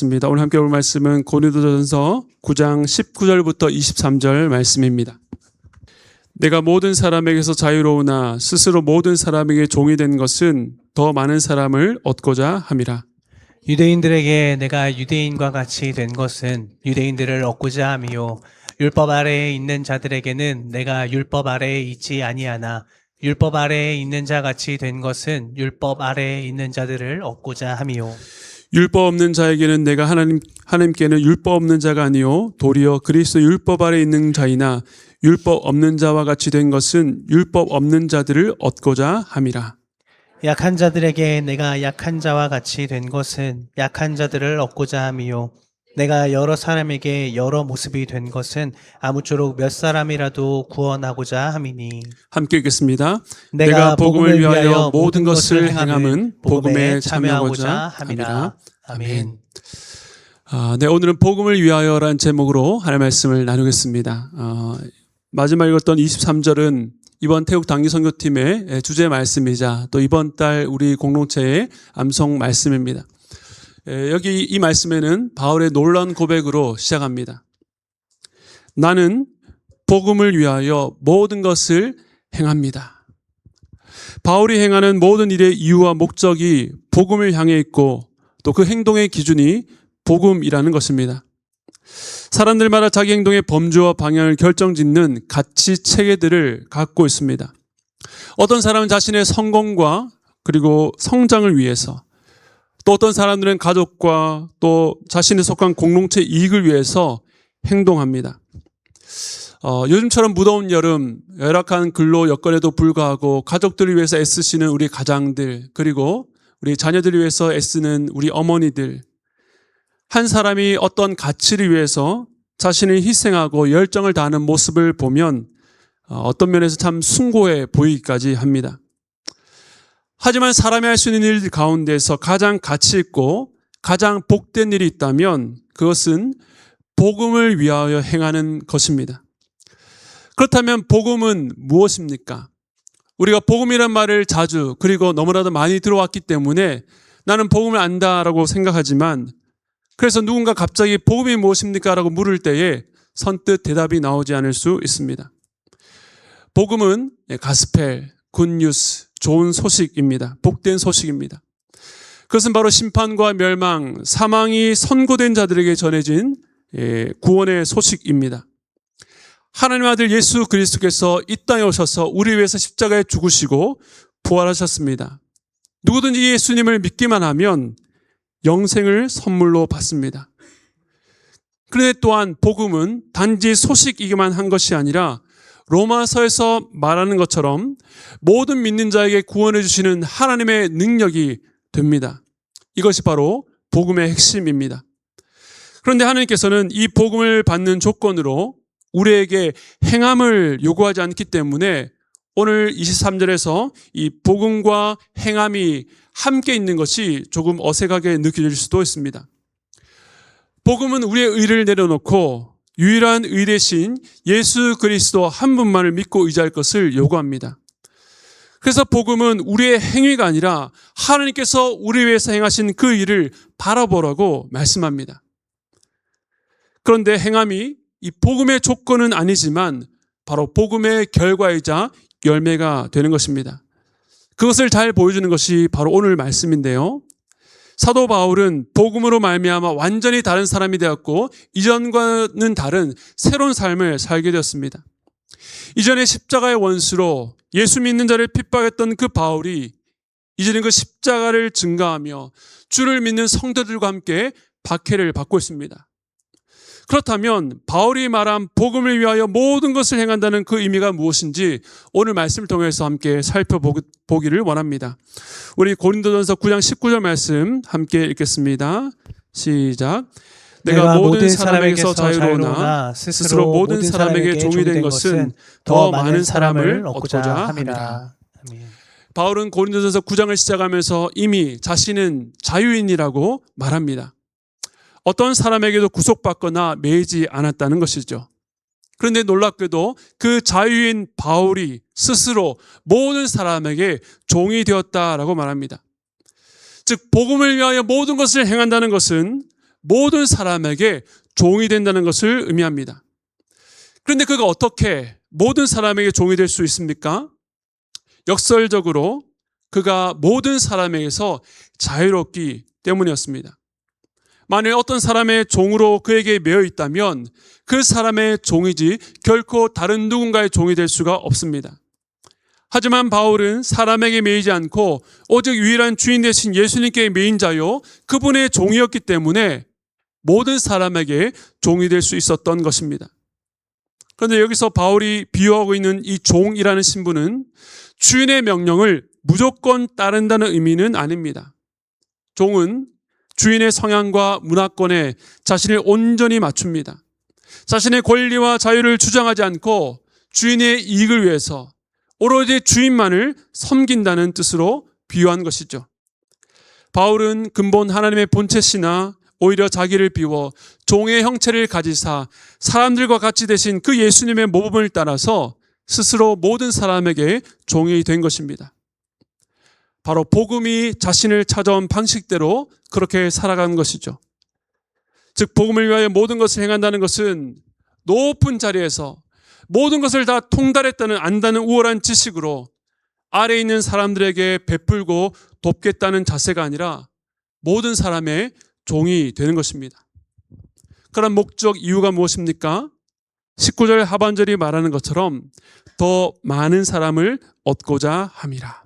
오늘 함께 볼 말씀은 고린도전서 9장 19절부터 23절 말씀입니다. 내가 모든 사람에게서 자유로우나 스스로 모든 사람에게 종이 된 것은 더 많은 사람을 얻고자 함이라. 유대인들에게 내가 유대인과 같이 된 것은 유대인들을 얻고자 함이요 율법 아래에 있는 자들에게는 내가 율법 아래에 있지 아니하나 율법 아래에 있는 자 같이 된 것은 율법 아래에 있는 자들을 얻고자 함이요. 율법 없는 자에게는 내가 하나님께는 율법 없는 자가 아니요 도리어 그리스도 율법 아래에 있는 자이나 율법 없는 자와 같이 된 것은 율법 없는 자들을 얻고자 함이라. 약한 자들에게 내가 약한 자와 같이 된 것은 약한 자들을 얻고자 함이요 내가 여러 사람에게 여러 모습이 된 것은 아무쪼록 몇 사람이라도 구원하고자 함이니. 함께 읽겠습니다. 내가 복음을 위하여 모든 것을 행함은 복음에 참여하고자 함이라. 아멘. 네, 오늘은 복음을 위하여라는 제목으로 하나님의 말씀을 나누겠습니다. 마지막 읽었던 23절은 이번 태국 단기 선교팀의 주제 말씀이자 또 이번 달 우리 공동체의 암송 말씀입니다. 여기 이 말씀에는 바울의 놀라운 고백으로 시작합니다. 나는 복음을 위하여 모든 것을 행합니다. 바울이 행하는 모든 일의 이유와 목적이 복음을 향해 있고 또 그 행동의 기준이 복음이라는 것입니다. 사람들마다 자기 행동의 범주와 방향을 결정짓는 가치 체계들을 갖고 있습니다. 어떤 사람은 자신의 성공과 그리고 성장을 위해서, 또 어떤 사람들은 가족과 또 자신이 속한 공동체 이익을 위해서 행동합니다. 요즘처럼 무더운 여름, 열악한 근로 여건에도 불구하고 가족들을 위해서 애쓰시는 우리 가장들, 그리고 우리 자녀들을 위해서 애쓰는 우리 어머니들, 한 사람이 어떤 가치를 위해서 자신을 희생하고 열정을 다하는 모습을 보면 어떤 면에서 참 숭고해 보이기까지 합니다. 하지만 사람이 할 수 있는 일 가운데서 가장 가치 있고 가장 복된 일이 있다면 그것은 복음을 위하여 행하는 것입니다. 그렇다면 복음은 무엇입니까? 우리가 복음이란 말을 자주 그리고 너무나도 많이 들어왔기 때문에 나는 복음을 안다라고 생각하지만, 그래서 누군가 갑자기 복음이 무엇입니까? 라고 물을 때에 선뜻 대답이 나오지 않을 수 있습니다. 복음은 가스펠, 굿뉴스, 좋은 소식입니다. 복된 소식입니다. 그것은 바로 심판과 멸망, 사망이 선고된 자들에게 전해진 구원의 소식입니다. 하나님의 아들 예수 그리스도께서 이 땅에 오셔서 우리 위해서 십자가에 죽으시고 부활하셨습니다. 누구든지 예수님을 믿기만 하면 영생을 선물로 받습니다. 그런데 또한 복음은 단지 소식이기만 한 것이 아니라 로마서에서 말하는 것처럼 모든 믿는 자에게 구원해 주시는 하나님의 능력이 됩니다. 이것이 바로 복음의 핵심입니다. 그런데 하나님께서는 이 복음을 받는 조건으로 우리에게 행함을 요구하지 않기 때문에 오늘 23절에서 이 복음과 행함이 함께 있는 것이 조금 어색하게 느껴질 수도 있습니다. 복음은 우리의 의를 내려놓고 유일한 의 대신 예수 그리스도 한 분만을 믿고 의지할 것을 요구합니다. 그래서 복음은 우리의 행위가 아니라 하나님께서 우리 위해서 행하신 그 일을 바라보라고 말씀합니다. 그런데 행함이 이 복음의 조건은 아니지만 바로 복음의 결과이자 열매가 되는 것입니다. 그것을 잘 보여주는 것이 바로 오늘 말씀인데요. 사도 바울은 복음으로 말미암아 완전히 다른 사람이 되었고 이전과는 다른 새로운 삶을 살게 되었습니다. 이전에 십자가의 원수로 예수 믿는 자를 핍박했던 그 바울이 이제는 그 십자가를 증가하며 주를 믿는 성도들과 함께 박해를 받고 있습니다. 그렇다면 바울이 말한 복음을 위하여 모든 것을 행한다는 그 의미가 무엇인지 오늘 말씀을 통해서 함께 살펴보기를 원합니다. 우리 고린도전서 9장 19절 말씀 함께 읽겠습니다. 시작. 내가 모든 사람에게서 자유로우나 스스로 모든 사람에게 종이 된 것은 더 많은 사람을 얻고자 함이라. 바울은 고린도전서 9장을 시작하면서 이미 자신은 자유인이라고 말합니다. 어떤 사람에게도 구속받거나 매이지 않았다는 것이죠. 그런데 놀랍게도 그 자유인 바울이 스스로 모든 사람에게 종이 되었다라고 말합니다. 즉 복음을 위하여 모든 것을 행한다는 것은 모든 사람에게 종이 된다는 것을 의미합니다. 그런데 그가 어떻게 모든 사람에게 종이 될 수 있습니까? 역설적으로 그가 모든 사람에게서 자유롭기 때문이었습니다. 만일 어떤 사람의 종으로 그에게 매여 있다면 그 사람의 종이지 결코 다른 누군가의 종이 될 수가 없습니다. 하지만 바울은 사람에게 매이지 않고 오직 유일한 주인 되신 예수님께 매인 자요 그분의 종이었기 때문에 모든 사람에게 종이 될 수 있었던 것입니다. 그런데 여기서 바울이 비유하고 있는 이 종이라는 신분은 주인의 명령을 무조건 따른다는 의미는 아닙니다. 종은 주인의 성향과 문화권에 자신을 온전히 맞춥니다. 자신의 권리와 자유를 주장하지 않고 주인의 이익을 위해서 오로지 주인만을 섬긴다는 뜻으로 비유한 것이죠. 바울은 근본 하나님의 본체시나 오히려 자기를 비워 종의 형체를 가지사 사람들과 같이 되신 그 예수님의 모범을 따라서 스스로 모든 사람에게 종이 된 것입니다. 바로 복음이 자신을 찾아온 방식대로 그렇게 살아간 것이죠. 즉 복음을 위하여 모든 것을 행한다는 것은 높은 자리에서 모든 것을 다 통달했다는 안다는 우월한 지식으로 아래에 있는 사람들에게 베풀고 돕겠다는 자세가 아니라 모든 사람의 종이 되는 것입니다. 그런 목적 이유가 무엇입니까? 19절 하반절이 말하는 것처럼 더 많은 사람을 얻고자 함이라.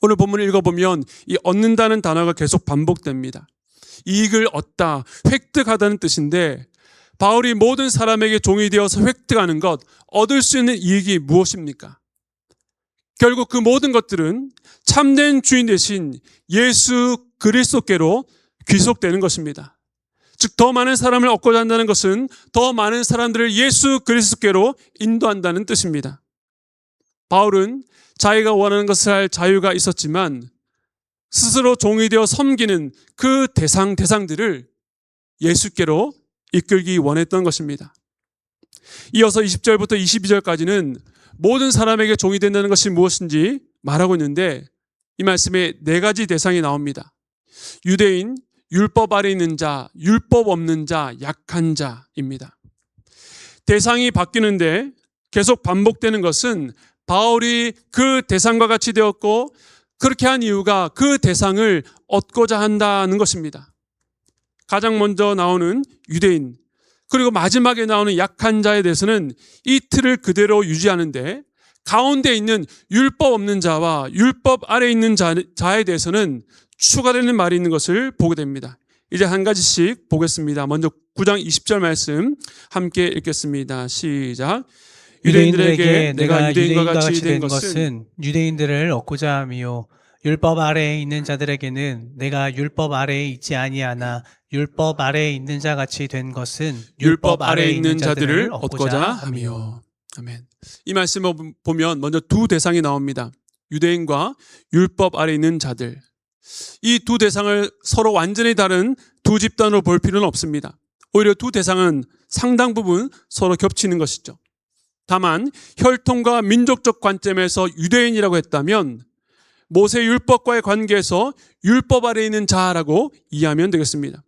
오늘 본문을 읽어보면 이 얻는다는 단어가 계속 반복됩니다. 이익을 얻다, 획득하다는 뜻인데 바울이 모든 사람에게 종이 되어서 획득하는 것, 얻을 수 있는 이익이 무엇입니까? 결국 그 모든 것들은 참된 주인 되신 예수 그리스도께로 귀속되는 것입니다. 즉 더 많은 사람을 얻고자 한다는 것은 더 많은 사람들을 예수 그리스도께로 인도한다는 뜻입니다. 바울은 자기가 원하는 것을 할 자유가 있었지만 스스로 종이 되어 섬기는 그 대상들을 예수께로 이끌기 원했던 것입니다. 이어서 20절부터 22절까지는 모든 사람에게 종이 된다는 것이 무엇인지 말하고 있는데 이 말씀에 네 가지 대상이 나옵니다. 유대인, 율법 아래 있는 자, 율법 없는 자, 약한 자입니다. 대상이 바뀌는데 계속 반복되는 것은 바울이 그 대상과 같이 되었고 그렇게 한 이유가 그 대상을 얻고자 한다는 것입니다. 가장 먼저 나오는 유대인, 그리고 마지막에 나오는 약한 자에 대해서는 이 틀을 그대로 유지하는데 가운데 있는 율법 없는 자와 율법 아래 있는 자에 대해서는 추가되는 말이 있는 것을 보게 됩니다. 이제 한 가지씩 보겠습니다. 먼저 9장 20절 말씀 함께 읽겠습니다. 시작. 유대인들에게 내가 유대인과 같이 된 것은 유대인들을 얻고자 함이요 율법 아래에 있는 자들에게는 내가 율법 아래에 있지 아니하나 율법 아래에 있는 자 같이 된 것은 율법 아래에 있는 자들을 얻고자 함이요. 아멘. 이 말씀을 보면 먼저 두 대상이 나옵니다. 유대인과 율법 아래에 있는 자들. 이 두 대상을 서로 완전히 다른 두 집단으로 볼 필요는 없습니다. 오히려 두 대상은 상당 부분 서로 겹치는 것이죠. 다만 혈통과 민족적 관점에서 유대인이라고 했다면 모세 율법과의 관계에서 율법 아래에 있는 자라고 이해하면 되겠습니다.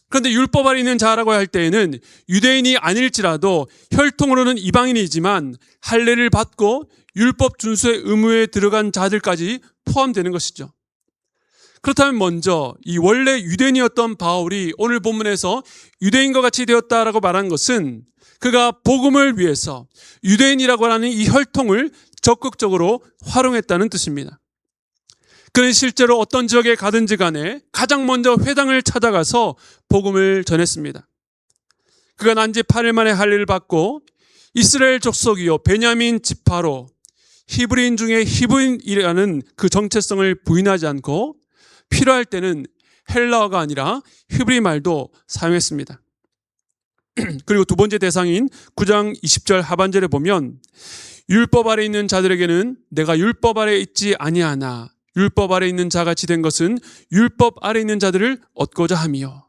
그런데 율법 아래에 있는 자라고 할 때에는 유대인이 아닐지라도 혈통으로는 이방인이지만 할례를 받고 율법 준수의 의무에 들어간 자들까지 포함되는 것이죠. 그렇다면 먼저 이 원래 유대인이었던 바울이 오늘 본문에서 유대인과 같이 되었다라고 말한 것은 그가 복음을 위해서 유대인이라고 하는 이 혈통을 적극적으로 활용했다는 뜻입니다. 그는 실제로 어떤 지역에 가든지 간에 가장 먼저 회당을 찾아가서 복음을 전했습니다. 그가 난지 8일 만에 할례를 받고 이스라엘 족속이요 베냐민 지파로 히브리인 중에 히브리인이라는 그 정체성을 부인하지 않고 필요할 때는 헬라어가 아니라 히브리 말도 사용했습니다. 그리고 두 번째 대상인 9장 20절 하반절에 보면 율법 아래 있는 자들에게는 내가 율법 아래 있지 아니하나 율법 아래 있는 자같이 된 것은 율법 아래 있는 자들을 얻고자 함이요.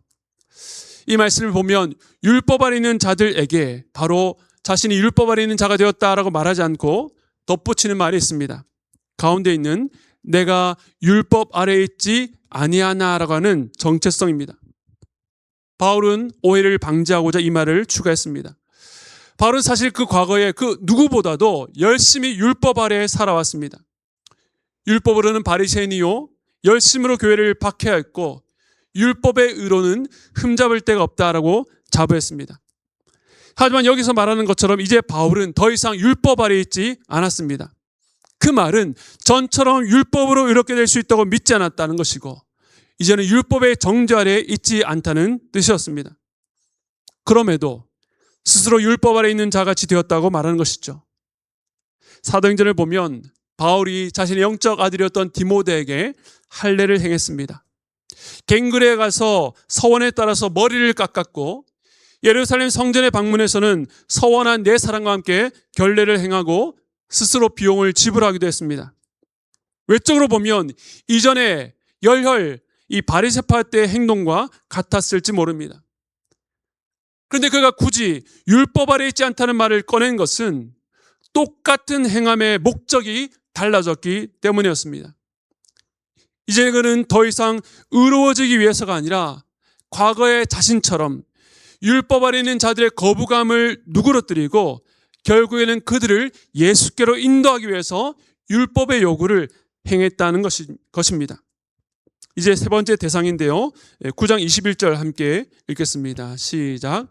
이 말씀을 보면 율법 아래 있는 자들에게 바로 자신이 율법 아래 있는 자가 되었다라고 말하지 않고 덧붙이는 말이 있습니다. 가운데 있는 내가 율법 아래에 있지 아니하나라고 하는 정체성입니다. 바울은 오해를 방지하고자 이 말을 추가했습니다. 바울은 사실 그 과거에 그 누구보다도 열심히 율법 아래에 살아왔습니다. 율법으로는 바리새인이요 열심으로 교회를 박해했고 율법의 의로는 흠잡을 데가 없다라고 자부했습니다. 하지만 여기서 말하는 것처럼 이제 바울은 더 이상 율법 아래에 있지 않았습니다. 그 말은 전처럼 율법으로 의롭게 될 수 있다고 믿지 않았다는 것이고 이제는 율법의 정죄 아래에 있지 않다는 뜻이었습니다. 그럼에도 스스로 율법 아래에 있는 자같이 되었다고 말하는 것이죠. 사도행전을 보면 바울이 자신의 영적 아들이었던 디모데에게 할례를 행했습니다. 갱글에 가서 서원에 따라서 머리를 깎았고 예루살렘 성전에 방문해서는 서원한 네 사람과 함께 결례를 행하고 스스로 비용을 지불하기도 했습니다. 외적으로 보면 이전에 열혈 이 바리새파 때의 행동과 같았을지 모릅니다. 그런데 그가 굳이 율법 아래에 있지 않다는 말을 꺼낸 것은 똑같은 행함의 목적이 달라졌기 때문이었습니다. 이제 그는 더 이상 의로워지기 위해서가 아니라 과거의 자신처럼 율법 아래 있는 자들의 거부감을 누그러뜨리고 결국에는 그들을 예수께로 인도하기 위해서 율법의 요구를 행했다는 것입니다. 이제 세 번째 대상인데요. 9장 21절 함께 읽겠습니다. 시작.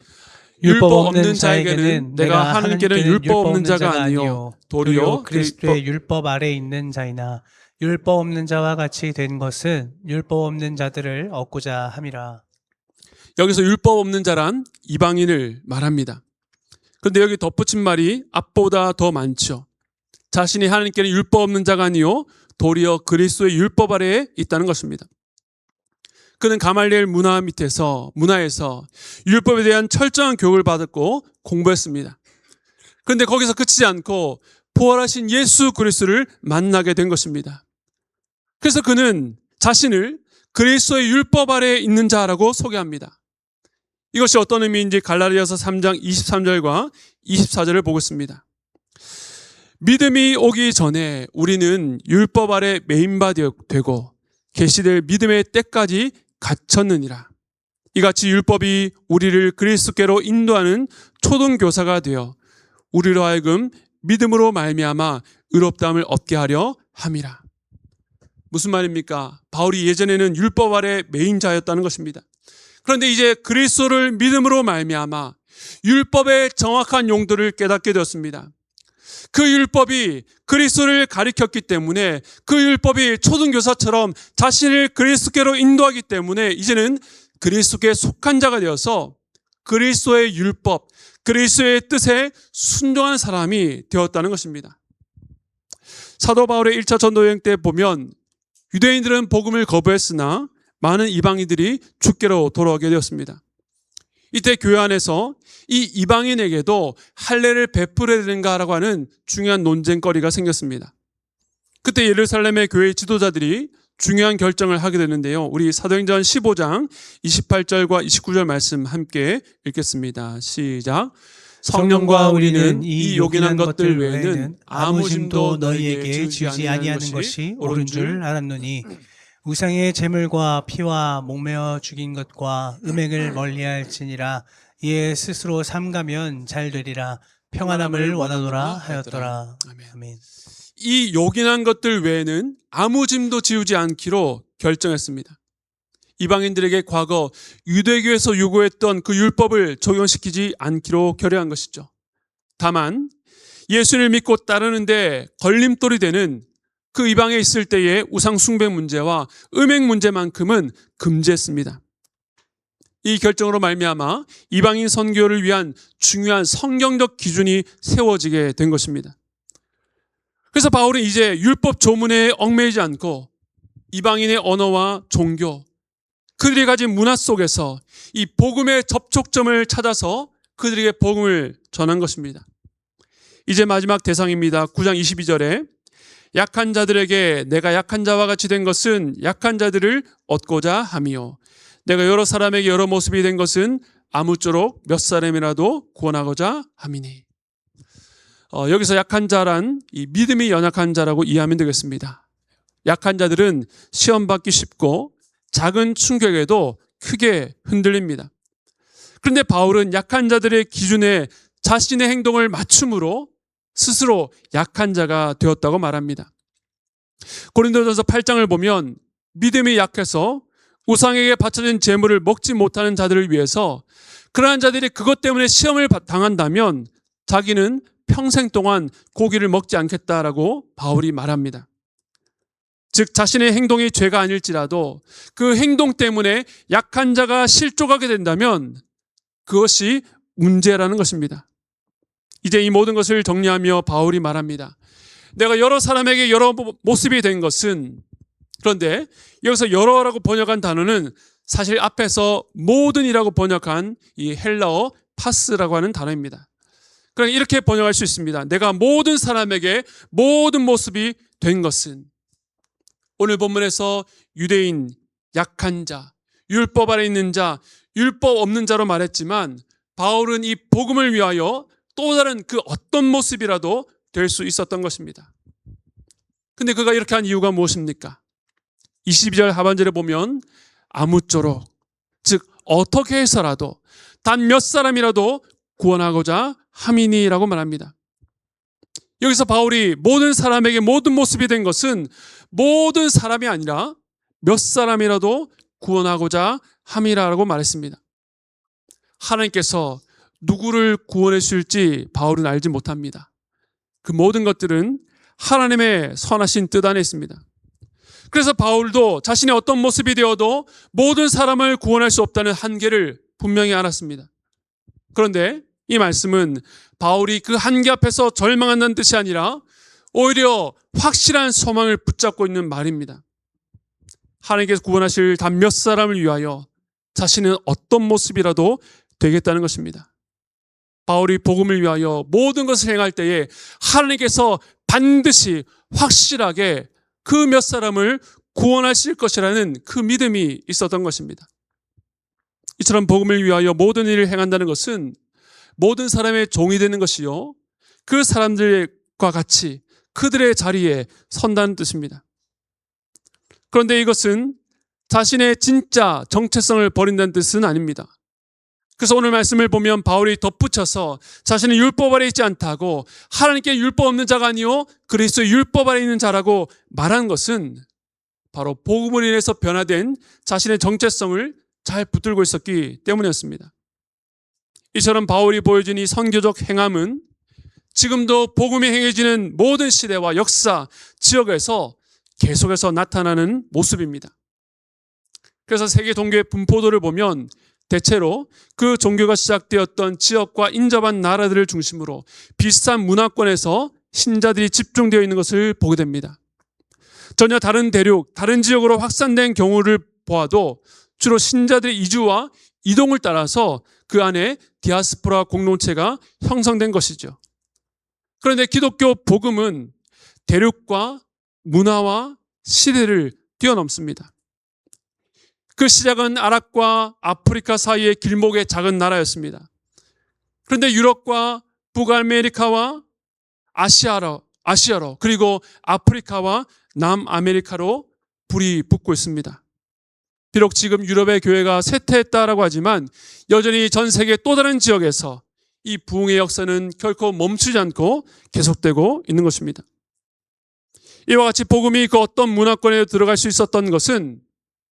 율법 없는 자에게는 내가 하나님께는 율법 없는 자가 아니요 도리어 그리스도의 율법 아래 있는 자이나 율법 없는 자와 같이 된 것은 율법 없는 자들을 얻고자 함이라. 여기서 율법 없는 자란 이방인을 말합니다. 그런데 여기 덧붙인 말이 앞보다 더 많죠. 자신이 하나님께는 율법 없는 자가 아니요 도리어 그리스도의 율법 아래에 있다는 것입니다. 그는 가말리엘 문화에서 율법에 대한 철저한 교육을 받았고 공부했습니다. 그런데 거기서 그치지 않고 부활하신 예수 그리스도를 만나게 된 것입니다. 그래서 그는 자신을 그리스도의 율법 아래에 있는 자라고 소개합니다. 이것이 어떤 의미인지 갈라디아서 3장 23절과 24절을 보겠습니다. 믿음이 오기 전에 우리는 율법 아래 매인바 되고 계시될 믿음의 때까지 갇혔느니라. 이같이 율법이 우리를 그리스도께로 인도하는 초등교사가 되어 우리로 하여금 믿음으로 말미암아 의롭다함을 얻게 하려 함이라. 무슨 말입니까? 바울이 예전에는 율법 아래 매인자였다는 것입니다. 그런데 이제 그리스도를 믿음으로 말미암아 율법의 정확한 용도를 깨닫게 되었습니다. 그 율법이 그리스도를 가리켰기 때문에 그 율법이 초등교사처럼 자신을 그리스도께로 인도하기 때문에 이제는 그리스도께 속한 자가 되어서 그리스도의 율법, 그리스도의 뜻에 순종하는 사람이 되었다는 것입니다. 사도 바울의 1차 전도 여행 때 보면 유대인들은 복음을 거부했으나 많은 이방인들이 주께로 돌아오게 되었습니다. 이때 교회 안에서 이 이방인에게도 할례를 베풀어야 되는가라고 하는 중요한 논쟁거리가 생겼습니다. 그때 예루살렘의 교회 지도자들이 중요한 결정을 하게 되는데요. 우리 사도행전 15장 28절과 29절 말씀 함께 읽겠습니다. 시작. 성령과 우리는 이 요긴한 것들 외에는 아무 짐도 너희에게 지우지 아니하는 것이 옳은 줄 알았노니 우상의 제물과 피와 목매어 죽인 것과 음행을 멀리할지니라. 이에 스스로 삼가면 잘 되리라. 평안함을 원하노라 하였더라. 아멘. 이 요긴한 것들 외에는 아무 짐도 지우지 않기로 결정했습니다. 이방인들에게 과거 유대교에서 요구했던 그 율법을 적용시키지 않기로 결의한 것이죠. 다만 예수를 믿고 따르는데 걸림돌이 되는 그 이방에 있을 때의 우상 숭배 문제와 음행 문제만큼은 금지했습니다. 이 결정으로 말미암아 이방인 선교를 위한 중요한 성경적 기준이 세워지게 된 것입니다. 그래서 바울은 이제 율법 조문에 얽매이지 않고 이방인의 언어와 종교, 그들이 가진 문화 속에서 이 복음의 접촉점을 찾아서 그들에게 복음을 전한 것입니다. 이제 마지막 대상입니다. 9장 22절에 약한 자들에게 내가 약한 자와 같이 된 것은 약한 자들을 얻고자 함이요 내가 여러 사람에게 여러 모습이 된 것은 아무쪼록 몇 사람이라도 구원하고자 함이니. 여기서 약한 자란 이 믿음이 연약한 자라고 이해하면 되겠습니다. 약한 자들은 시험 받기 쉽고 작은 충격에도 크게 흔들립니다. 그런데 바울은 약한 자들의 기준에 자신의 행동을 맞춤으로 스스로 약한 자가 되었다고 말합니다. 고린도전서 8장을 보면 믿음이 약해서 우상에게 바쳐진 제물을 먹지 못하는 자들을 위해서 그러한 자들이 그것 때문에 시험을 당한다면 자기는 평생 동안 고기를 먹지 않겠다라고 바울이 말합니다. 즉 자신의 행동이 죄가 아닐지라도 그 행동 때문에 약한 자가 실족하게 된다면 그것이 문제라는 것입니다. 이제 이 모든 것을 정리하며 바울이 말합니다. 내가 여러 사람에게 여러 모습이 된 것은, 그런데 여기서 여러라고 번역한 단어는 사실 앞에서 모든이라고 번역한 이 헬라어 파스라고 하는 단어입니다. 그러니까 이렇게 번역할 수 있습니다. 내가 모든 사람에게 모든 모습이 된 것은, 오늘 본문에서 유대인, 약한 자, 율법 아래 있는 자, 율법 없는 자로 말했지만 바울은 이 복음을 위하여 또 다른 그 어떤 모습이라도 될 수 있었던 것입니다. 근데 그가 이렇게 한 이유가 무엇입니까? 22절 하반절에 보면 아무쪼록, 즉 어떻게 해서라도 단 몇 사람이라도 구원하고자 함이니라고 말합니다. 여기서 바울이 모든 사람에게 모든 모습이 된 것은 모든 사람이 아니라 몇 사람이라도 구원하고자 함이라고 말했습니다. 하나님께서 누구를 구원해 주실지 바울은 알지 못합니다. 그 모든 것들은 하나님의 선하신 뜻 안에 있습니다. 그래서 바울도 자신의 어떤 모습이 되어도 모든 사람을 구원할 수 없다는 한계를 분명히 알았습니다. 그런데 이 말씀은 바울이 그 한계 앞에서 절망한다는 뜻이 아니라 오히려 확실한 소망을 붙잡고 있는 말입니다. 하나님께서 구원하실 단 몇 사람을 위하여 자신은 어떤 모습이라도 되겠다는 것입니다. 바울이 복음을 위하여 모든 것을 행할 때에 하나님께서 반드시 확실하게 그 몇 사람을 구원하실 것이라는 그 믿음이 있었던 것입니다. 이처럼 복음을 위하여 모든 일을 행한다는 것은 모든 사람의 종이 되는 것이요, 그 사람들과 같이 그들의 자리에 선다는 뜻입니다. 그런데 이것은 자신의 진짜 정체성을 버린다는 뜻은 아닙니다. 그래서 오늘 말씀을 보면 바울이 덧붙여서 자신은 율법 아래 있지 않다고, 하나님께 율법 없는 자가 아니요 그리스도 율법 아래 있는 자라고 말한 것은 바로 복음을 인해서 변화된 자신의 정체성을 잘 붙들고 있었기 때문이었습니다. 이처럼 바울이 보여준 이 선교적 행함은 지금도 복음이 행해지는 모든 시대와 역사, 지역에서 계속해서 나타나는 모습입니다. 그래서 세계 종교의 분포도를 보면 대체로 그 종교가 시작되었던 지역과 인접한 나라들을 중심으로 비슷한 문화권에서 신자들이 집중되어 있는 것을 보게 됩니다. 전혀 다른 대륙, 다른 지역으로 확산된 경우를 보아도 주로 신자들의 이주와 이동을 따라서 그 안에 디아스포라 공동체가 형성된 것이죠. 그런데 기독교 복음은 대륙과 문화와 시대를 뛰어넘습니다. 그 시작은 아랍과 아프리카 사이의 길목의 작은 나라였습니다. 그런데 유럽과 북아메리카와 아시아로 그리고 아프리카와 남아메리카로 불이 붙고 있습니다. 비록 지금 유럽의 교회가 쇠퇴했다라고 하지만 여전히 전 세계 또 다른 지역에서 이 부흥의 역사는 결코 멈추지 않고 계속되고 있는 것입니다. 이와 같이 복음이 그 어떤 문화권에 들어갈 수 있었던 것은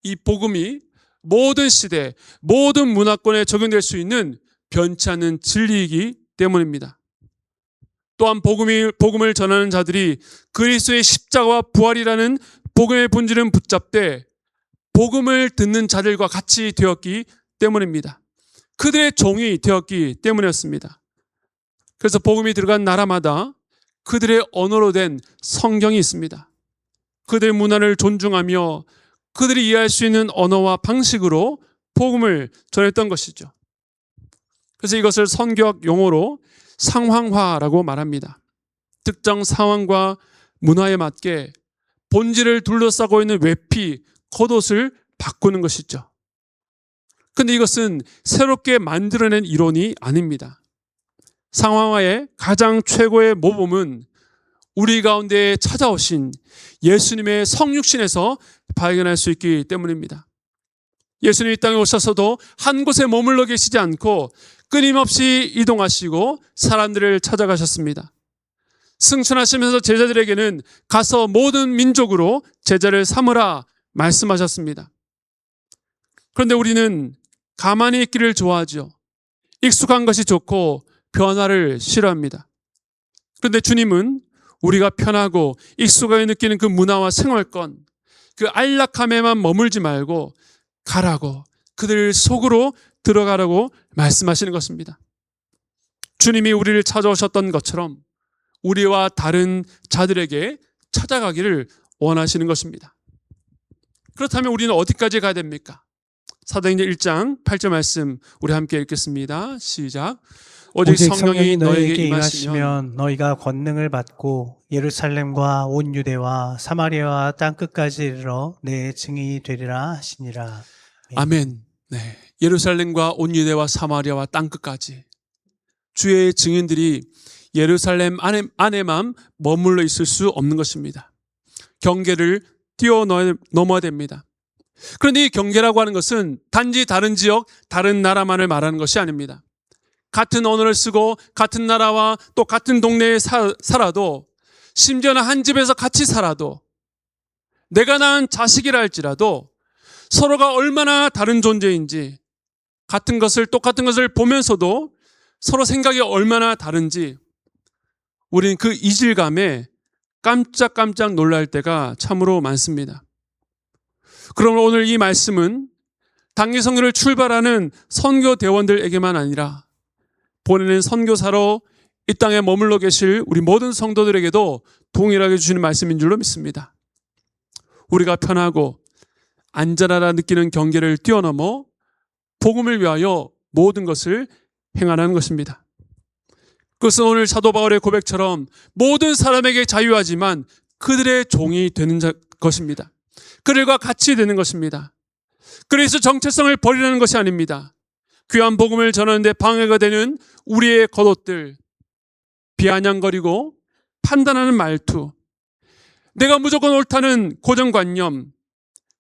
이 복음이 모든 시대, 모든 문화권에 적용될 수 있는 변치 않는 진리이기 때문입니다. 또한 복음을 전하는 자들이 그리스도의 십자가와 부활이라는 복음의 본질은 붙잡되 복음을 듣는 자들과 같이 되었기 때문입니다. 그들의 종이 되었기 때문이었습니다. 그래서 복음이 들어간 나라마다 그들의 언어로 된 성경이 있습니다. 그들의 문화를 존중하며 그들이 이해할 수 있는 언어와 방식으로 복음을 전했던 것이죠. 그래서 이것을 선교학 용어로 상황화라고 말합니다. 특정 상황과 문화에 맞게 본질을 둘러싸고 있는 외피, 겉옷을 바꾸는 것이죠. 그런데 이것은 새롭게 만들어낸 이론이 아닙니다. 상황화의 가장 최고의 모범은 우리 가운데 찾아오신 예수님의 성육신에서 발견할 수 있기 때문입니다. 예수님 이 땅에 오셔서도 한 곳에 머물러 계시지 않고 끊임없이 이동하시고 사람들을 찾아가셨습니다. 승천하시면서 제자들에게는 가서 모든 민족으로 제자를 삼으라 말씀하셨습니다. 그런데 우리는 가만히 있기를 좋아하죠. 익숙한 것이 좋고 변화를 싫어합니다. 그런데 주님은 우리가 편하고 익숙하게 느끼는 그 문화와 생활권, 그 안락함에만 머물지 말고 가라고, 그들 속으로 들어가라고 말씀하시는 것입니다. 주님이 우리를 찾아오셨던 것처럼 우리와 다른 자들에게 찾아가기를 원하시는 것입니다. 그렇다면 우리는 어디까지 가야 됩니까? 사도행전 1장 8절 말씀 우리 함께 읽겠습니다. 시작. 오직 성령이 너에게 임하시면 너희가 권능을 받고 예루살렘과 온 유대와 사마리아와 땅끝까지 이르러 내 증인이 되리라 하시니라. 아멘. 네, 예루살렘과 온 유대와 사마리아와 땅끝까지 주의 증인들이 예루살렘 안에만 머물러 있을 수 없는 것입니다. 경계를 뛰어넘어야 됩니다. 그런데 이 경계라고 하는 것은 단지 다른 지역, 다른 나라만을 말하는 것이 아닙니다. 같은 언어를 쓰고 같은 나라와 또 같은 동네에 살아도, 심지어는 한 집에서 같이 살아도, 내가 낳은 자식이라 할지라도 서로가 얼마나 다른 존재인지, 똑같은 것을 보면서도 서로 생각이 얼마나 다른지 우리는 그 이질감에 깜짝깜짝 놀랄 때가 참으로 많습니다. 그러면 오늘 이 말씀은 당기선교를 출발하는 선교대원들에게만 아니라 보내는 선교사로 이 땅에 머물러 계실 우리 모든 성도들에게도 동일하게 주시는 말씀인 줄로 믿습니다. 우리가 편하고 안전하다 느끼는 경계를 뛰어넘어 복음을 위하여 모든 것을 행하라는 것입니다. 그것은 오늘 사도 바울의 고백처럼 모든 사람에게 자유하지만 그들의 종이 되는 것입니다. 그들과 같이 되는 것입니다. 그래서 정체성을 버리라는 것이 아닙니다. 귀한 복음을 전하는데 방해가 되는 우리의 겉옷들, 비아냥거리고 판단하는 말투, 내가 무조건 옳다는 고정관념,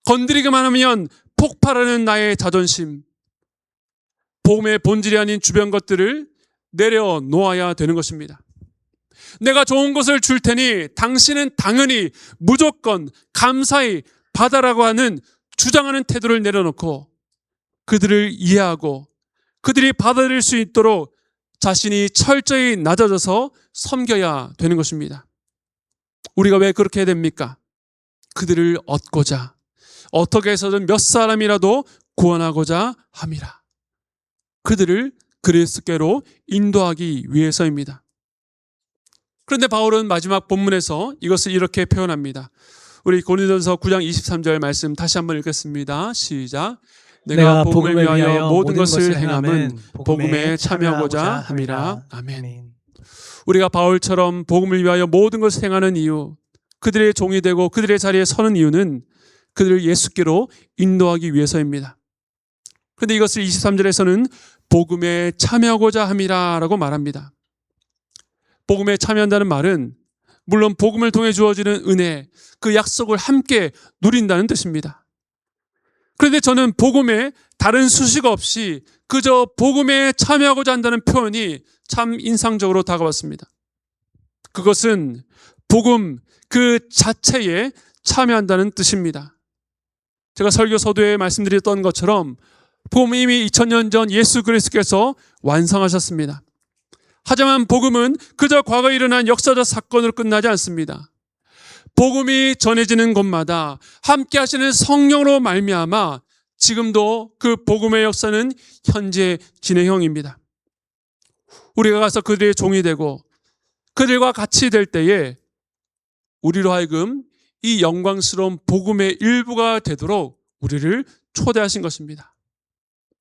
건드리기만 하면 폭발하는 나의 자존심, 복음의 본질이 아닌 주변 것들을 내려놓아야 되는 것입니다. 내가 좋은 것을 줄 테니 당신은 당연히 무조건 감사히 받아라고 하는 주장하는 태도를 내려놓고 그들을 이해하고 그들이 받아들일 수 있도록 자신이 철저히 낮아져서 섬겨야 되는 것입니다. 우리가 왜 그렇게 해야 됩니까? 그들을 얻고자, 어떻게 해서든 몇 사람이라도 구원하고자 함이라. 그들을 그리스도께로 인도하기 위해서입니다. 그런데 바울은 마지막 본문에서 이것을 이렇게 표현합니다. 우리 고린도전서 9장 23절 말씀 다시 한번 읽겠습니다. 시작. 내가 복음을 위하여 모든 것을 행함은 복음에 참여하고자 함이라. 아멘. 우리가 바울처럼 복음을 위하여 모든 것을 행하는 이유, 그들의 종이 되고 그들의 자리에 서는 이유는 그들을 예수께로 인도하기 위해서입니다. 그런데 이것을 23절에서는 복음에 참여하고자 함이라 라고 말합니다. 복음에 참여한다는 말은 물론 복음을 통해 주어지는 은혜, 그 약속을 함께 누린다는 뜻입니다. 그런데 저는 복음에 다른 수식 없이 그저 복음에 참여하고자 한다는 표현이 참 인상적으로 다가왔습니다. 그것은 복음 그 자체에 참여한다는 뜻입니다. 제가 설교 서두에 말씀드렸던 것처럼 복음은 이미 2000년 전 예수 그리스도께서 완성하셨습니다. 하지만 복음은 그저 과거에 일어난 역사적 사건으로 끝나지 않습니다. 복음이 전해지는 곳마다 함께 하시는 성령으로 말미암아 지금도 그 복음의 역사는 현재 진행형입니다. 우리가 가서 그들의 종이 되고 그들과 같이 될 때에 우리로 하여금 이 영광스러운 복음의 일부가 되도록 우리를 초대하신 것입니다.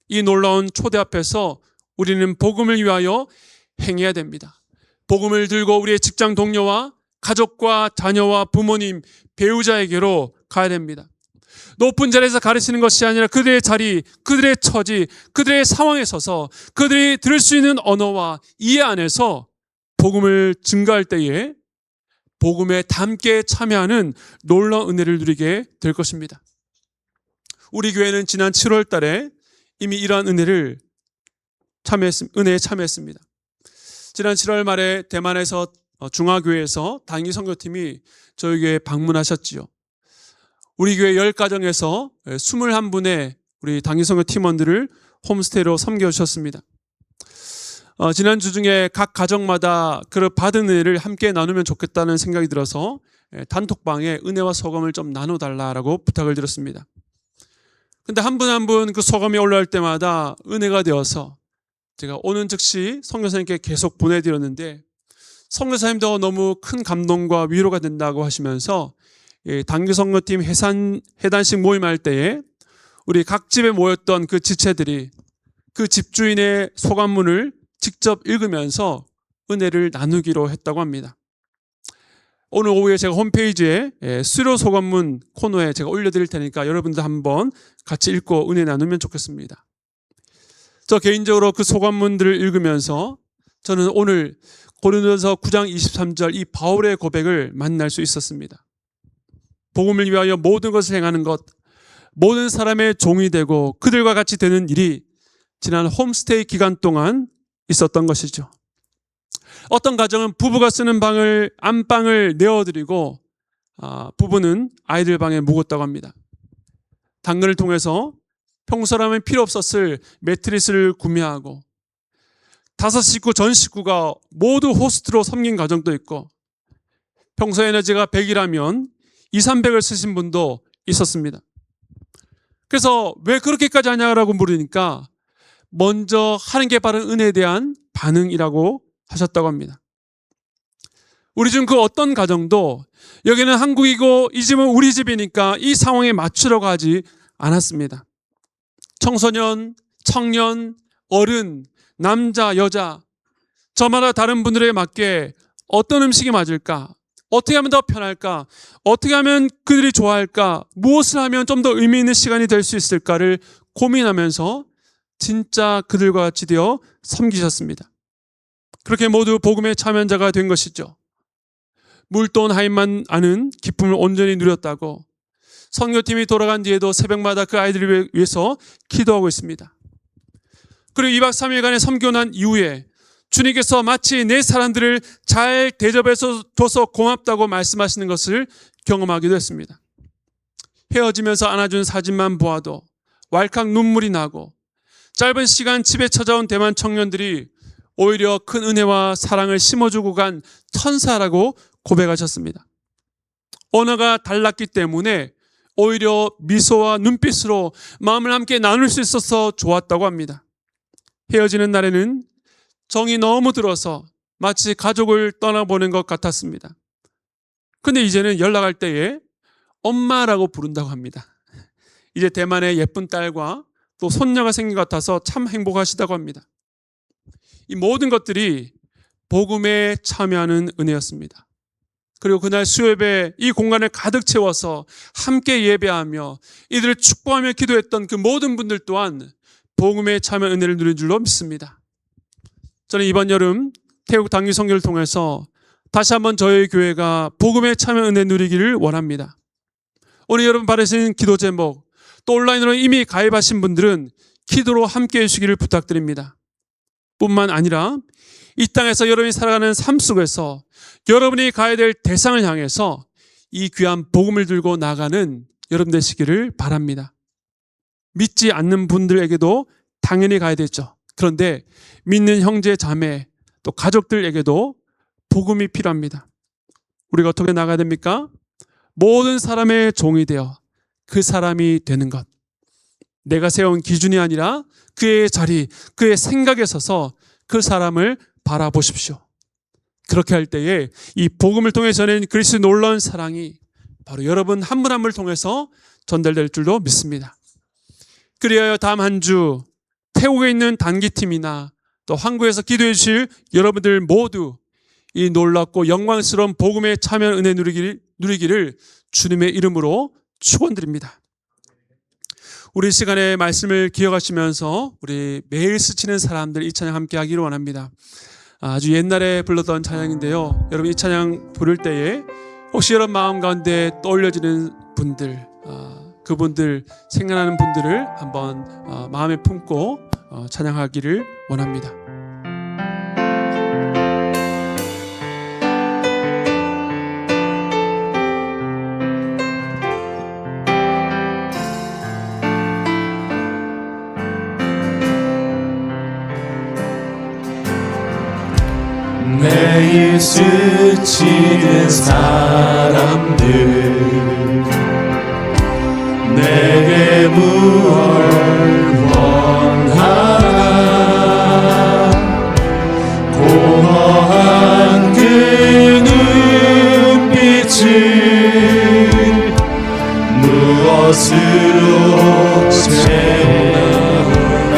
이 놀라운 초대 앞에서 우리는 복음을 위하여 행해야 됩니다. 복음을 들고 우리의 직장 동료와 가족과 자녀와 부모님, 배우자에게로 가야 됩니다. 높은 자리에서 가르치는 것이 아니라 그들의 자리, 그들의 처지, 그들의 상황에 서서 그들이 들을 수 있는 언어와 이해 안에서 복음을 증거할 때에 복음에 함께 참여하는 놀라운 은혜를 누리게 될 것입니다. 우리 교회는 지난 7월 달에 이미 이러한 은혜에 참여했습니다. 지난 7월 말에 대만에서 중화교회에서 단기 선교팀이 저희 교회에 방문하셨지요. 우리 교회 10가정에서 21분의 우리 단기 선교 팀원들을 홈스테이로 섬겨주셨습니다. 지난주 중에 각 가정마다 그 받은 은혜를 함께 나누면 좋겠다는 생각이 들어서 단톡방에 은혜와 소감을 좀 나눠달라고 부탁을 드렸습니다. 근데 한 분 한 분 그 소감이 올라올 때마다 은혜가 되어서 제가 오는 즉시 선교사님께 계속 보내드렸는데, 선교사님도 너무 큰 감동과 위로가 된다고 하시면서 단기 선교팀 해단식 모임할 때에 우리 각 집에 모였던 그 지체들이 그 집주인의 소감문을 직접 읽으면서 은혜를 나누기로 했다고 합니다. 오늘 오후에 제가 홈페이지에 수료 소감문 코너에 제가 올려드릴 테니까 여러분들 한번 같이 읽고 은혜 나누면 좋겠습니다. 저 개인적으로 그 소감문들을 읽으면서 저는 오늘 고린도전서 9장 23절 이 바울의 고백을 만날 수 있었습니다. 복음을 위하여 모든 것을 행하는 것, 모든 사람의 종이 되고 그들과 같이 되는 일이 지난 홈스테이 기간 동안 있었던 것이죠. 어떤 가정은 부부가 쓰는 안방을 내어드리고 부부는 아이들 방에 묵었다고 합니다. 당근을 통해서 평소라면 필요 없었을 매트리스를 구매하고 5식구 전 식구가 모두 호스트로 섬긴 가정도 있고, 평소 에너지가 100이라면 200~300을 쓰신 분도 있었습니다. 그래서 왜 그렇게까지 하냐고 물으니까 먼저 하는 게 바로 은혜에 대한 반응이라고 하셨다고 합니다. 우리 중 그 어떤 가정도 여기는 한국이고 이 집은 우리 집이니까 이 상황에 맞추려고 하지 않았습니다. 청소년, 청년, 어른, 남자, 여자 저마다 다른 분들에게 맞게 어떤 음식이 맞을까? 어떻게 하면 더 편할까? 어떻게 하면 그들이 좋아할까? 무엇을 하면 좀 더 의미 있는 시간이 될 수 있을까를 고민하면서 진짜 그들과 같이 되어 섬기셨습니다. 그렇게 모두 복음의 참여자가 된 것이죠. 물돈 하인만 아는 기쁨을 온전히 누렸다고 선교팀이 돌아간 뒤에도 새벽마다 그 아이들을 위해서 기도하고 있습니다. 그리고 2박 3일간의 섬겨 난 이후에 주님께서 마치 내 사람들을 잘 대접해서 줘서 고맙다고 말씀하시는 것을 경험하기도 했습니다. 헤어지면서 안아준 사진만 보아도 왈칵 눈물이 나고, 짧은 시간 집에 찾아온 대만 청년들이 오히려 큰 은혜와 사랑을 심어주고 간 천사라고 고백하셨습니다. 언어가 달랐기 때문에 오히려 미소와 눈빛으로 마음을 함께 나눌 수 있어서 좋았다고 합니다. 헤어지는 날에는 정이 너무 들어서 마치 가족을 떠나보낸 것 같았습니다. 근데 이제는 연락할 때에 엄마라고 부른다고 합니다. 이제 대만의 예쁜 딸과 또 손녀가 생긴 것 같아서 참 행복하시다고 합니다. 이 모든 것들이 복음에 참여하는 은혜였습니다. 그리고 그날 수요예배 이 공간을 가득 채워서 함께 예배하며 이들을 축복하며 기도했던 그 모든 분들 또한 복음에 참여 은혜를 누린 줄로 믿습니다. 저는 이번 여름 태국 단기 선교를 통해서 다시 한번 저희 교회가 복음에 참여 은혜 누리기를 원합니다. 오늘 여러분 받으신 기도 제목, 또 온라인으로 이미 가입하신 분들은 기도로 함께 해주시기를 부탁드립니다. 뿐만 아니라 이 땅에서 여러분이 살아가는 삶 속에서 여러분이 가야 될 대상을 향해서 이 귀한 복음을 들고 나가는 여러분 되시기를 바랍니다. 믿지 않는 분들에게도 당연히 가야 되죠. 그런데 믿는 형제, 자매, 또 가족들에게도 복음이 필요합니다. 우리가 어떻게 나가야 됩니까? 모든 사람의 종이 되어 그 사람이 되는 것. 내가 세운 기준이 아니라 그의 자리, 그의 생각에 서서 그 사람을 바라보십시오. 그렇게 할 때에 이 복음을 통해 전해진 그리스도의 놀라운 사랑이 바로 여러분 한 분 한 분을 통해서 전달될 줄로 믿습니다. 그리하여 다음 한 주 태국에 있는 단기팀이나 또 한국에서 기도해 주실 여러분들 모두 이 놀랍고 영광스러운 복음에 참여한 은혜 누리기를 주님의 이름으로 축원드립니다. 우리 시간의 말씀을 기억하시면서 우리 매일 스치는 사람들 이 찬양 함께 하기를 원합니다. 아주 옛날에 불렀던 찬양인데요. 여러분 이 찬양 부를 때에 혹시 여러분 마음 가운데 떠올려지는 분들, 그분들 생각나는 분들을 한번 마음에 품고 찬양하기를 원합니다. 매일 스치는 사람들 내게 무얼 원하나 공허한 그 눈빛을 무엇으로 채우나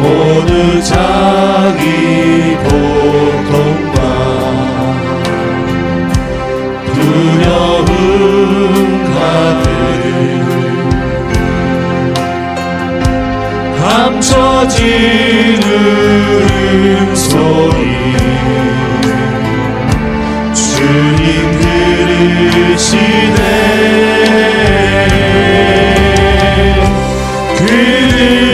모두 자기 고통과 두려움 가득 감춰진 울음소리 주님 들으시네 그들은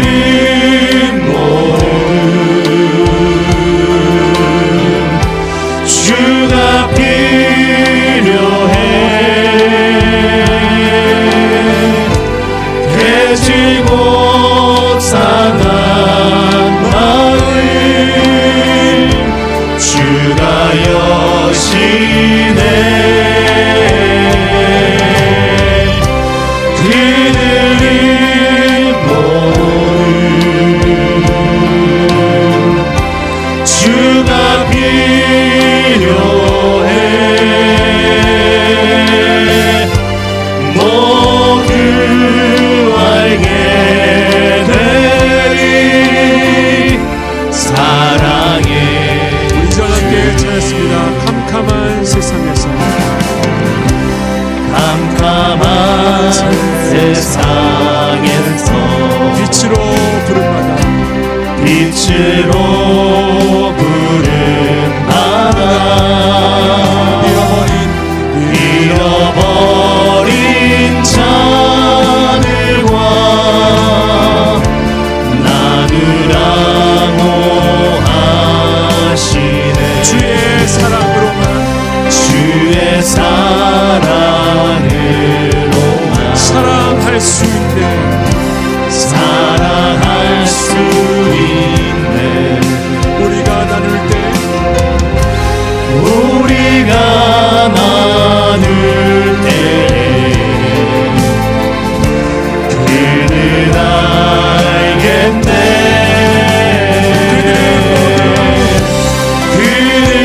주가 필요해 깨지고 상한 마음 주가 여시네 그들은 모두 주가 필요해 모두 알게 되리 사랑의 우리 저 함께 찬양했습니다. 캄캄한 세상에서 캄캄한 세상에서 빛으로 부름받아 빛으로 부름받아 잃어버린 자들과 나누라고 하시네 주의 사랑으로만 주의 사랑으로만 사랑할 수 있네. 사랑할 수 있네 우리가 나눌 때 우리가 나눌 때에 그는 알겠네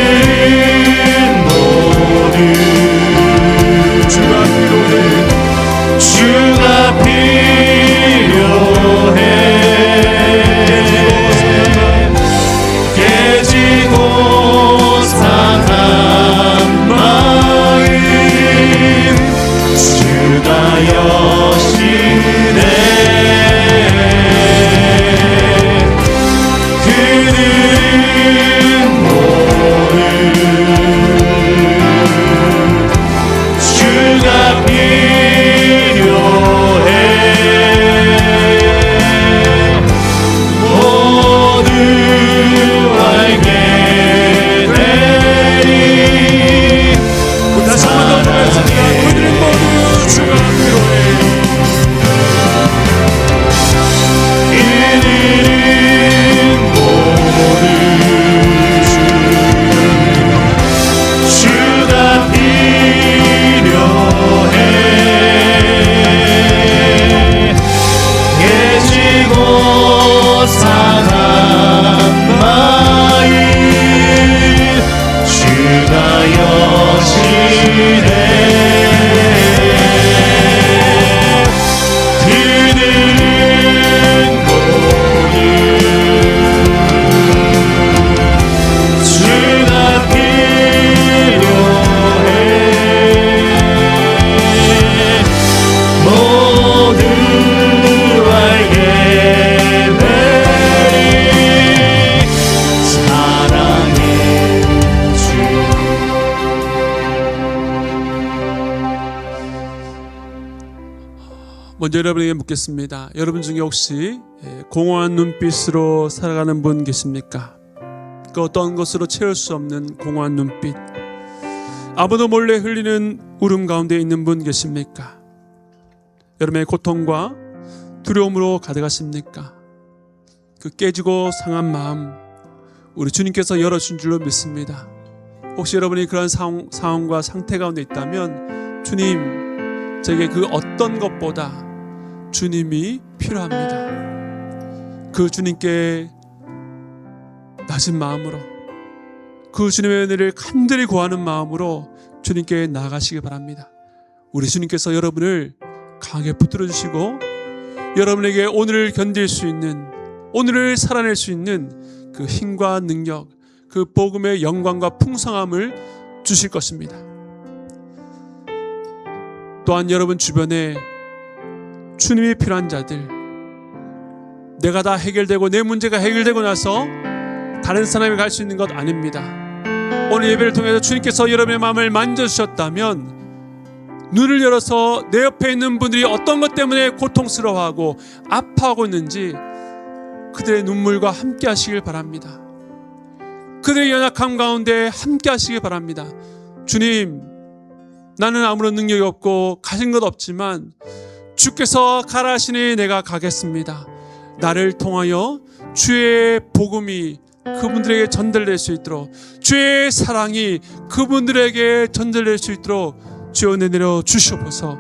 그들은 모두 주가 필요해. 주가 필요해 깨지고 상한 마음 주가 여시네 그들은 모두 주가 필요해 먼저 여러분에게 묻겠습니다. 여러분 중에 혹시 공허한 눈빛으로 살아가는 분 계십니까? 그 어떤 것으로 채울 수 없는 공허한 눈빛, 아무도 몰래 흘리는 울음 가운데 있는 분 계십니까? 여러분의 고통과 두려움으로 가득하십니까? 그 깨지고 상한 마음 우리 주님께서 열어준 줄로 믿습니다. 혹시 여러분이 그런 상황과 상태 가운데 있다면 주님, 제게 그 어떤 것보다 주님이 필요합니다. 그 주님께 낮은 마음으로, 그 주님의 은혜를 간절히 구하는 마음으로 주님께 나아가시기 바랍니다. 우리 주님께서 여러분을 강하게 붙들어 주시고 여러분에게 오늘을 견딜 수 있는, 오늘을 살아낼 수 있는 그 힘과 능력, 그 복음의 영광과 풍성함을 주실 것입니다. 또한 여러분 주변에 주님이 필요한 자들, 내가 다 해결되고 내 문제가 해결되고 나서 다른 사람이 갈 수 있는 것 아닙니다. 오늘 예배를 통해서 주님께서 여러분의 마음을 만져주셨다면 눈을 열어서 내 옆에 있는 분들이 어떤 것 때문에 고통스러워하고 아파하고 있는지 그들의 눈물과 함께 하시길 바랍니다. 그들의 연약함 가운데 함께 하시길 바랍니다. 주님, 나는 아무런 능력이 없고 가진 것 없지만 주께서 가라 하시니 내가 가겠습니다. 나를 통하여 주의 복음이 그분들에게 전달될 수 있도록, 주의 사랑이 그분들에게 전달될 수 있도록 주여 내려 주시옵소서.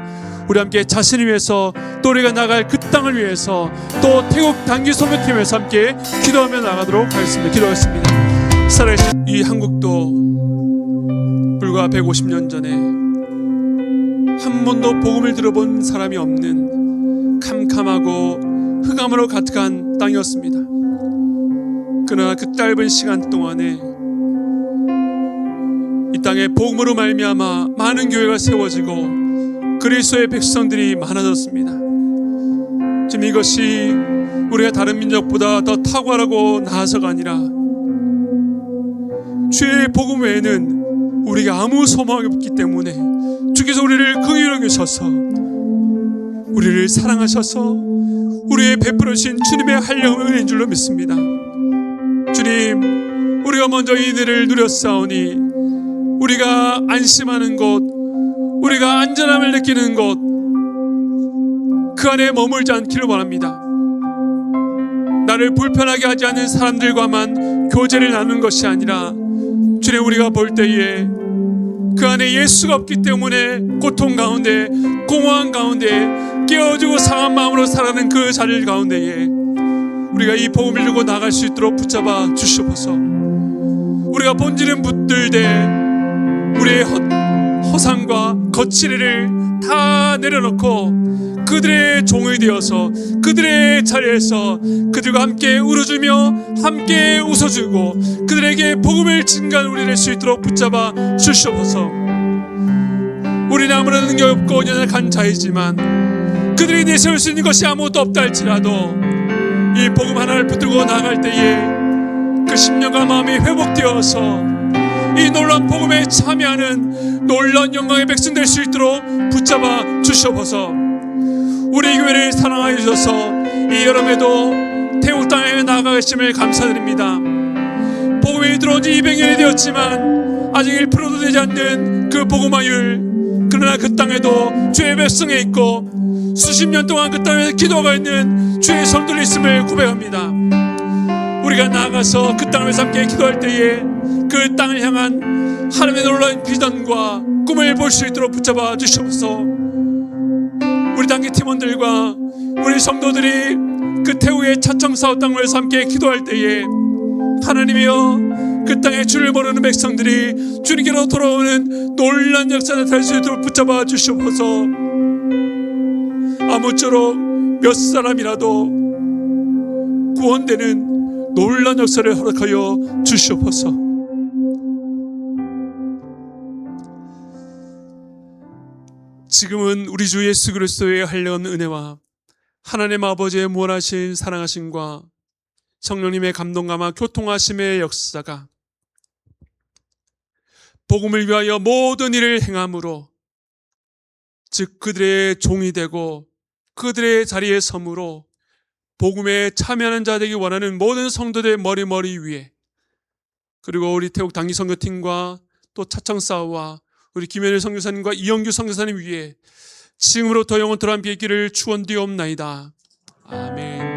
우리 함께 자신을 위해서, 또 우리가 나갈 그 땅을 위해서, 또 태국 단기 소명팀을 위해서 함께 기도하며 나가도록 하겠습니다. 기도하겠습니다. 살아계신 이 한국도 불과 150년 전에 한 번도 복음을 들어본 사람이 없는 캄캄하고 흑암으로 가득한 땅이었습니다. 그러나 그 짧은 시간 동안에 이 땅에 복음으로 말미암아 많은 교회가 세워지고 그리스도의 백성들이 많아졌습니다. 지금 이것이 우리가 다른 민족보다 더 탁월하고 나아서가 아니라 주의 복음 외에는 우리가 아무 소망이 없기 때문에 주께서 우리를 긍휼히 여기셔서 우리를 사랑하셔서 우리의 베풀어 주신 주님의 한량의 은혜인 줄로 믿습니다. 주님, 우리가 먼저 이 은혜를 누렸사오니 우리가 안심하는 곳, 우리가 안전함을 느끼는 곳, 그 안에 머물지 않기를 원합니다. 나를 불편하게 하지 않는 사람들과만 교제를 나누는 것이 아니라 주님, 우리가 볼 때에 그 안에 예수가 없기 때문에 고통 가운데, 공허한 가운데 깨어지고 상한 마음으로 살아가는 그 자리 가운데에 우리가 이 복음을 들고 나갈 수 있도록 붙잡아 주시옵소서. 우리가 본질은 붙들되 우리의 허상과 거칠애를 다 내려놓고 그들의 종이 되어서 그들의 자리에서 그들과 함께 울어주며 함께 웃어주고 그들에게 복음을 증가하는 우리 될 수 있도록 붙잡아 주시옵소서. 우리는 아무런 능력 없고 연약한 자이지만 그들이 내세울 수 있는 것이 아무것도 없다 할지라도 이 복음 하나를 붙들고 나갈 때에 그 심령과 마음이 회복되어서 이 놀라운 복음에 참여하는 놀라운 영광의 백성 될 수 있도록 붙잡아 주시옵소서. 우리 교회를 사랑하여 주셔서 이 여름에도 태국 땅에 나아가심을 감사드립니다. 복음이 들어온 지 200년이 되었지만 아직 1%도 되지 않는 그 복음화율, 그러나 그 땅에도 주의 백성에 있고 수십 년 동안 그 땅에 기도가 있는 주의 성도들이 있음을 고백합니다. 우리가 나아가서 그 땅을 위해서 함께 기도할 때에 그 땅을 향한 하나님의 놀라운 비전과 꿈을 볼 수 있도록 붙잡아 주시옵소서. 우리 단기 팀원들과 우리 성도들이 그 태국의 차청사업 땅을 위해서 함께 기도할 때에 하나님이여, 그 땅에 주를 모르는 백성들이 주님께로 돌아오는 놀라운 역사를 될 수 있도록 붙잡아 주시옵소서. 아무쪼록 몇 사람이라도 구원되는 놀라운 역사를 허락하여 주시옵소서. 지금은 우리 주 예수 그리스도의 한량한 은혜와 하나님 아버지의 무한하신 사랑하심과 성령님의 감동감화 교통하심의 역사가 복음을 위하여 모든 일을 행함으로, 즉 그들의 종이 되고 그들의 자리에 섬으로 복음에 참여하는 자 되기 원하는 모든 성도들의 머리 위에, 그리고 우리 태국 당기 선교팀과 또 차청사와 우리 김현일 선교사님과 이영규 선교사님 위에 지금으로부터 영원토록 함께 있기를 축원드리옵나이다. 아멘.